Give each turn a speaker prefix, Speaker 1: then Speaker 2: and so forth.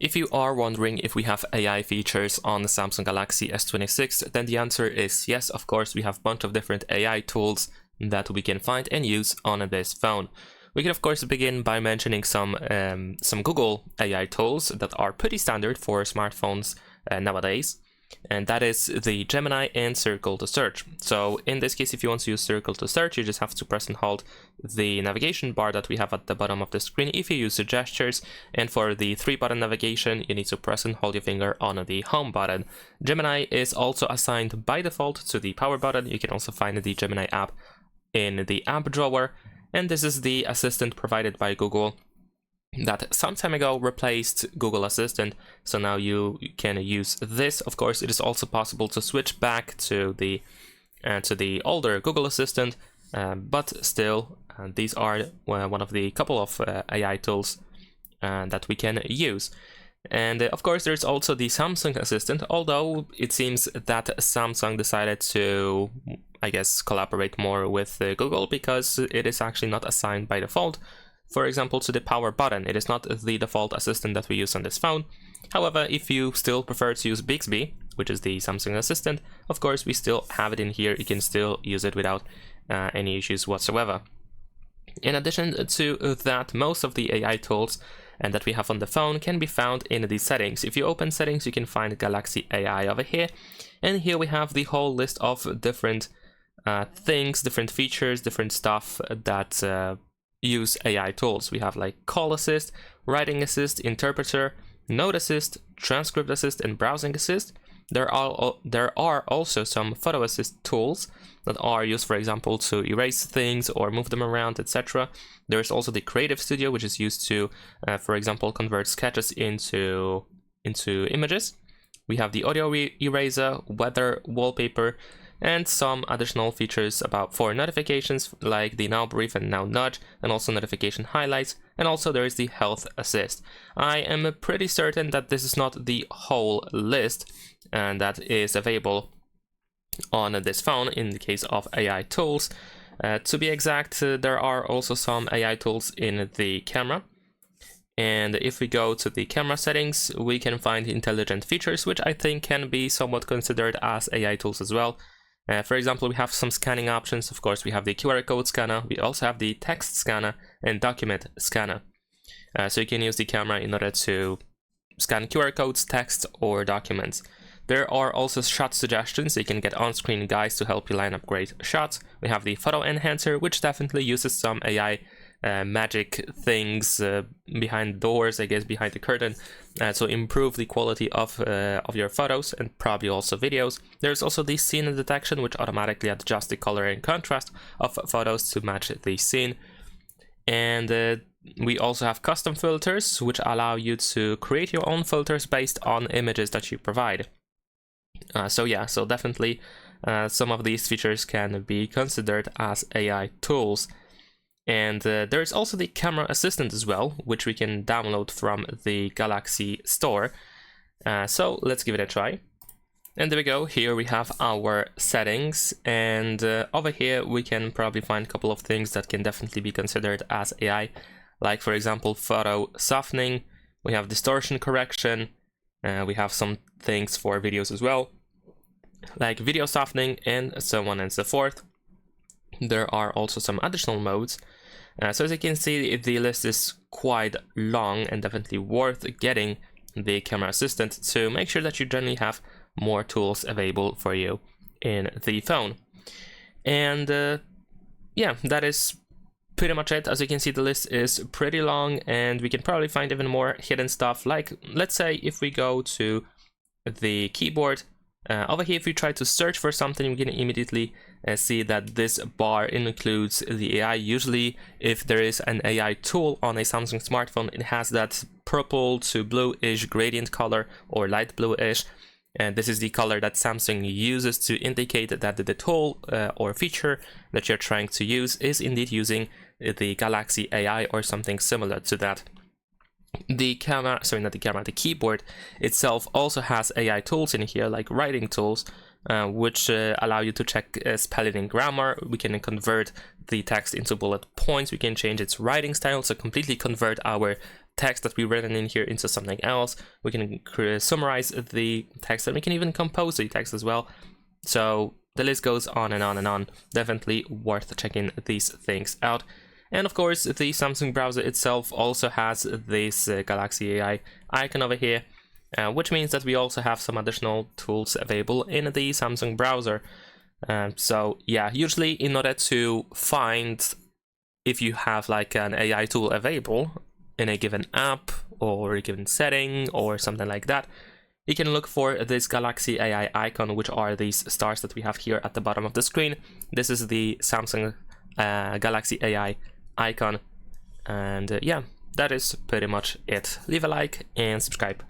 Speaker 1: If you are wondering if we have AI features on the Samsung Galaxy S26, then the answer is yes, of course. We have a bunch of different AI tools that we can find and use on this phone. We can of course begin by mentioning some Google AI tools that are pretty standard for smartphones nowadays. And that is the Gemini and Circle to Search. So in this case, if you want to use Circle to Search, you just have to press and hold the navigation bar that we have at the bottom of the screen if you use the gestures. And for the 3-button navigation, you need to press and hold your finger on the home button. Gemini is also assigned by default to the power button. You can also find the Gemini app in the app drawer. And this is the assistant provided by Google that some time ago replaced Google Assistant, so now you can use this. Of course, it is also possible to switch back to the older Google Assistant, but still, these are one of the couple of AI tools that we can use. And of course, there's also the Samsung Assistant, although it seems that Samsung decided to, I guess, collaborate more with Google because it is actually not assigned by default. For example, to the power button, it is not the default assistant that we use on this phone. However, if you still prefer to use Bixby, which is the Samsung Assistant, of course, we still have it in here. You can still use it without any issues whatsoever. In addition to that, most of the AI tools that we have on the phone can be found in the settings. If you open settings, you can find Galaxy AI over here. And here we have the whole list of different things, different features, different stuff that use AI tools. We have like Call Assist, Writing Assist, Interpreter, Note Assist, Transcript Assist, and Browsing Assist. There are also some Photo Assist tools that are used, for example, to erase things or move them around, etc. There is also the Creative Studio, which is used to, for example, convert sketches into images. We have the Audio Eraser, Weather, Wallpaper, and some additional features for notifications like the Now Brief and Now Nudge, and also notification highlights, and also there is the Health Assist. I am pretty certain that this is not the whole list and that is available on this phone in the case of AI tools. To be exact, there are also some AI tools in the camera. And if we go to the camera settings, we can find intelligent features, which I think can be somewhat considered as AI tools as well. For example, we have some scanning options. Of course, we have the QR code scanner. We also have the text scanner and document scanner. So you can use the camera in order to scan QR codes, text, or documents. There are also shot suggestions. You can get on-screen guides to help you line up great shots. We have the photo enhancer, which definitely uses some AI magic things behind doors, I guess, behind the curtain, to improve the quality of your photos and probably also videos. There's also the scene detection, which automatically adjusts the color and contrast of photos to match the scene. And we also have custom filters, which allow you to create your own filters based on images that you provide. So definitely some of these features can be considered as AI tools. And there's also the camera assistant as well, which we can download from the Galaxy store. So let's give it a try. And there we go. Here we have our settings, and over here we can probably find a couple of things that can definitely be considered as AI, like for example photo softening. We have distortion correction. We have some things for videos as well, like video softening, and so on and so forth. There are also some additional modes. So as you can see, the list is quite long and definitely worth getting the camera assistant to make sure that you generally have more tools available for you in the phone. And yeah, that is pretty much it. As you can see, the list is pretty long, and we can probably find even more hidden stuff. Like, let's say if we go to the keyboard, over here, if we try to search for something, we can immediately see that this bar includes the AI. Usually, if there is an AI tool on a Samsung smartphone, it has that purple to bluish gradient color or light bluish. And this is the color that Samsung uses to indicate that the tool or feature that you're trying to use is indeed using the Galaxy AI or something similar to that. The keyboard itself also has AI tools in here, like writing tools, which allow you to check spelling and grammar. We can convert the text into bullet points. We can change its writing style, so completely convert our text that we've written in here into something else. We can summarize the text, and we can even compose the text as well. So the list goes on and on and on. Definitely worth checking these things out. And of course, the Samsung browser itself also has this Galaxy AI icon over here, which means that we also have some additional tools available in the Samsung browser. So yeah, usually in order to find if you have like an AI tool available in a given app or a given setting or something like that, you can look for this Galaxy AI icon, which are these stars that we have here at the bottom of the screen. This is the Samsung Galaxy AI icon. And yeah, that is pretty much it. Leave a like and subscribe.